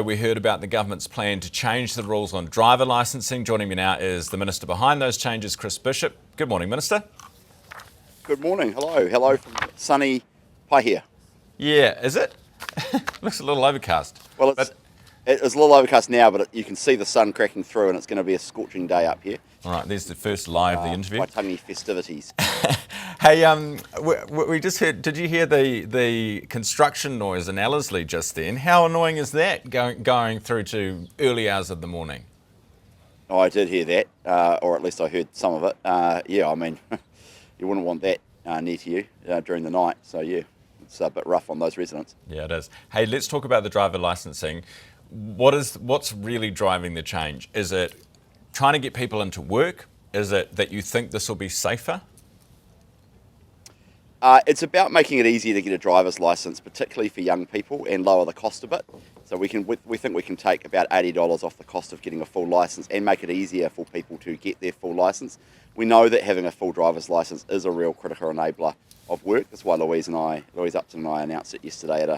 we heard about the government's plan to change the rules on driver licensing. Joining me now is the Minister behind those changes, Chris Bishop. Good morning, Minister. Good morning. Hello from sunny Paihia. Yeah, is it? Looks a little overcast. Well, it's a little overcast now, but you can see the sun cracking through, and it's going to be a scorching day up here. All right, there's the first live the interview. Waitangi festivities. Hey, we just heard. Did you hear the construction noise in Ellerslie just then? How annoying is that going through to early hours of the morning? Oh, I did hear that, or at least I heard some of it. Yeah, I mean, you wouldn't want that near to you during the night. So yeah, it's a bit rough on those residents. Yeah, it is. Hey, let's talk about the driver licensing. What's really driving the change? Is it trying to get people into work? Is it that you think this will be safer? It's about making it easier to get a driver's license, particularly for young people, and lower the cost a bit. So we think we can take about $80 off the cost of getting a full license and make it easier for people to get their full license. We know that having a full driver's license is a real critical enabler of work. That's why Louise Upton and I announced it yesterday at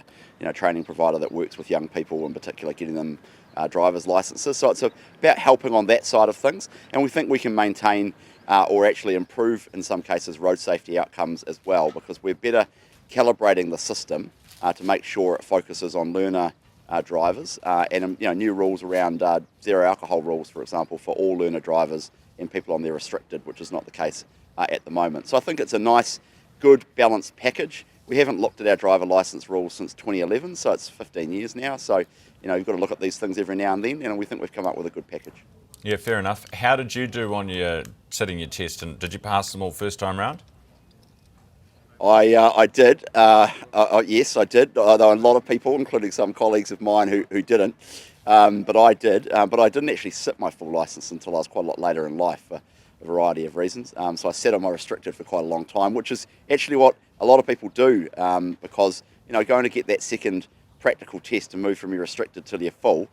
a training provider that works with young people, in particular getting them driver's licenses. So it's about helping on that side of things, and we think we can maintain or actually improve, in some cases, road safety outcomes as well, because we're better calibrating the system to make sure it focuses on learner drivers and new rules around zero alcohol rules, for example, for all learner drivers and people on their restricted, which is not the case at the moment. So I think it's a nice, good, balanced package. We haven't looked at our driver licence rules since 2011, so it's 15 years now. So you've got to look at these things every now and then, and we think we've come up with a good package. Yeah, fair enough. How did you do on your sitting your test, and did you pass them all first time round? I did. Yes, I did. There were a lot of people, including some colleagues of mine, who didn't. But I did. But I didn't actually sit my full licence until I was quite a lot later in life for a variety of reasons. So I sat on my restricted for quite a long time, which is actually what a lot of people do, because going to get that second practical test to move from your restricted to your full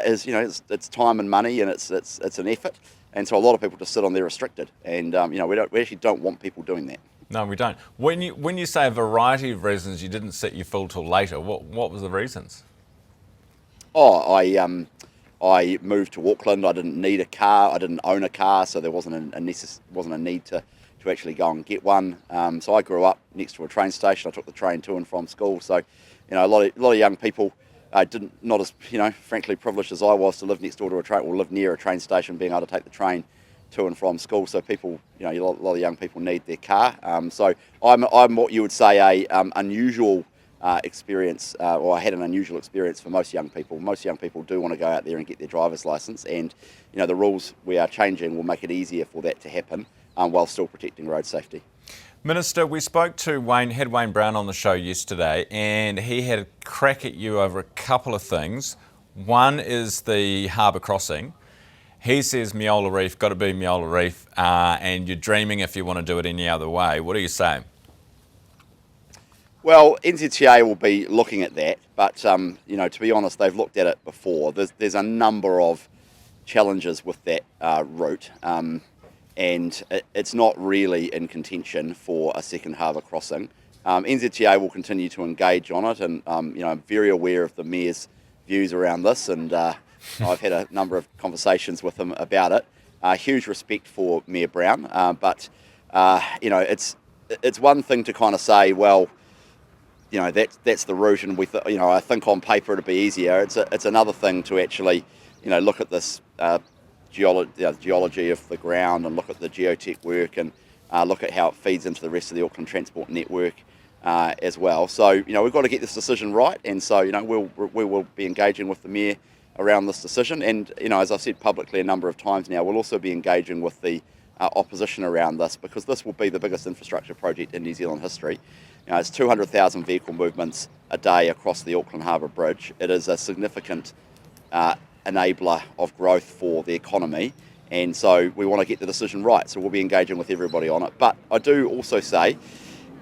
is it's time and money, and it's an effort. And so a lot of people just sit on their restricted, and we actually don't want people doing that. No, we don't. When you say a variety of reasons you didn't set your full till later, what was the reasons? Oh, I moved to Auckland. I didn't need a car. I didn't own a car, so there wasn't a need to actually go and get one. So I grew up next to a train station. I took the train to and from school. So, a lot of young people not as frankly privileged as I was to live next door to a train or live near a train station, being able to take the train to and from school. So people, a lot of young people need their car. So I'm what you would say a unusual experience, or I had an unusual experience for most young people. Most young people do want to go out there and get their driver's license, and the rules we are changing will make it easier for that to happen while still protecting road safety. Minister, we spoke to Wayne Brown on the show yesterday, and he had a crack at you over a couple of things. One is the harbour crossing. He says Miola Reef, got to be Miola Reef, and you're dreaming if you want to do it any other way. What do you say? Well, NZTA will be looking at that, but to be honest, they've looked at it before. There's a number of challenges with that route, and it's not really in contention for a second harbour crossing. NZTA will continue to engage on it, and I'm very aware of the Mayor's views around this, and I've had a number of conversations with him about it. Huge respect for Mayor Brown, but it's one thing to kind of say, well, that's the route, and I think on paper it'd be easier. It's another thing to actually look at this geology of the ground, and look at the geotech work, and look at how it feeds into the rest of the Auckland transport network as well. So we've got to get this decision right, and so we will be engaging with the Mayor around this decision, and as I've said publicly a number of times now, we'll also be engaging with the opposition around this, because this will be the biggest infrastructure project in New Zealand history. It's 200,000 vehicle movements a day across the Auckland Harbour Bridge. It is a significant enabler of growth for the economy, and so we want to get the decision right, so we'll be engaging with everybody on it. But I do also say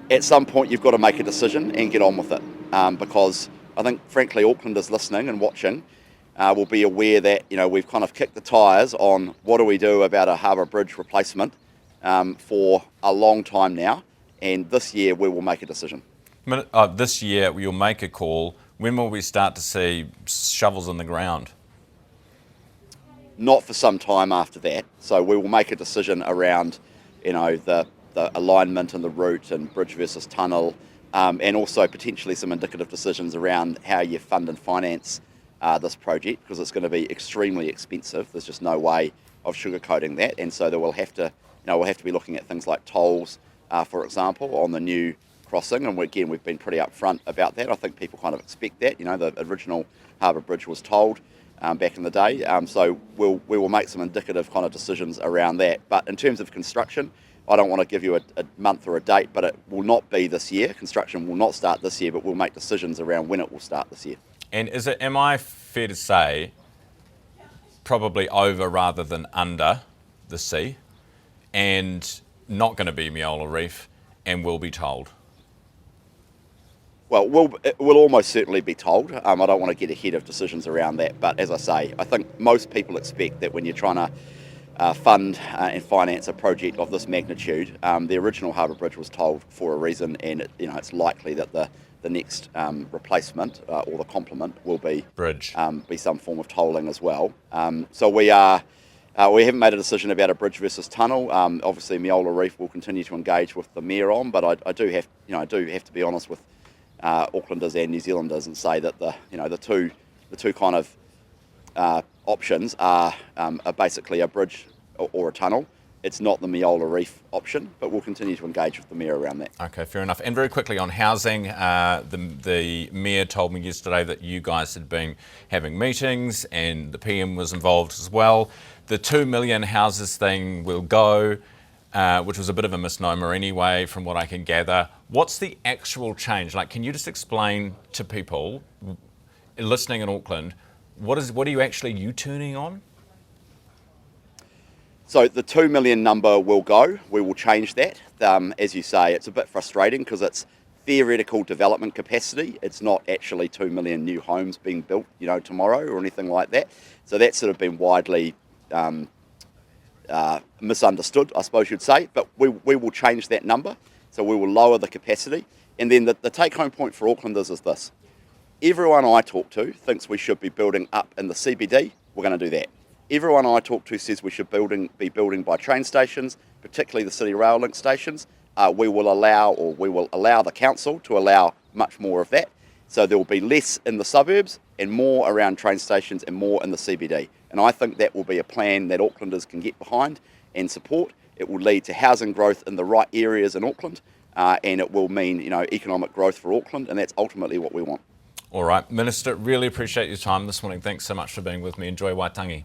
at some point you've got to make a decision and get on with it, because I think frankly Auckland is listening and watching. Will be aware that we've kind of kicked the tyres on what do we do about a harbour bridge replacement for a long time now, and this year we will make a decision. This year you'll make a call. when will we start to see shovels in the ground? Not for some time after that. So we will make a decision around, the alignment and the route and bridge versus tunnel, and also potentially some indicative decisions around how you fund and finance this project, because it's going to be extremely expensive. There's just no way of sugarcoating that, and so we'll have to be looking at things like tolls, for example, on the new crossing. And again, we've been pretty upfront about that. I think people kind of expect that. The original Harbour Bridge was tolled back in the day, so we will make some indicative kind of decisions around that. But in terms of construction, I don't want to give you a month or a date, but it will not be this year. Construction will not start this year, but we'll make decisions around when it will start this year. And am I fair to say, probably over rather than under the sea, and not going to be Meola Reef, and will be told? Well, it will almost certainly be told. I don't want to get ahead of decisions around that, but as I say, I think most people expect that when you're trying to fund and finance a project of this magnitude, the original Harbour Bridge was tolled for a reason, and it's likely that the next replacement or the complement will be some form of tolling as well. So we haven't made a decision about a bridge versus tunnel. Obviously, Meola Reef will continue to engage with the mayor on, but I do have to be honest with Aucklanders and New Zealanders and say that the two kind of options are basically a bridge or a tunnel. It's not the Meola Reef option, but we'll continue to engage with the mayor around that. Okay, fair enough. And very quickly on housing, the mayor told me yesterday that you guys had been having meetings and the PM was involved as well. The 2 million houses thing will go, which was a bit of a misnomer anyway, from what I can gather. What's the actual change? Like, can you just explain to people listening in Auckland, what are you actually U-turning on? So the 2 million number will go. We will change that. As you say, it's a bit frustrating because it's theoretical development capacity. It's not actually 2 million new homes being built, tomorrow or anything like that. So that's sort of been widely misunderstood, I suppose you'd say. But we will change that number. So we will lower the capacity. And then the take-home point for Aucklanders is this. Everyone I talk to thinks we should be building up in the CBD. We're going to do that. Everyone I talk to says we should be building by train stations, particularly the City Rail link stations. We will allow the council to allow much more of that. So there will be less in the suburbs and more around train stations and more in the CBD. And I think that will be a plan that Aucklanders can get behind and support. It will lead to housing growth in the right areas in Auckland, and it will mean economic growth for Auckland, and that's ultimately what we want. All right, Minister, really appreciate your time this morning. Thanks so much for being with me. Enjoy Waitangi.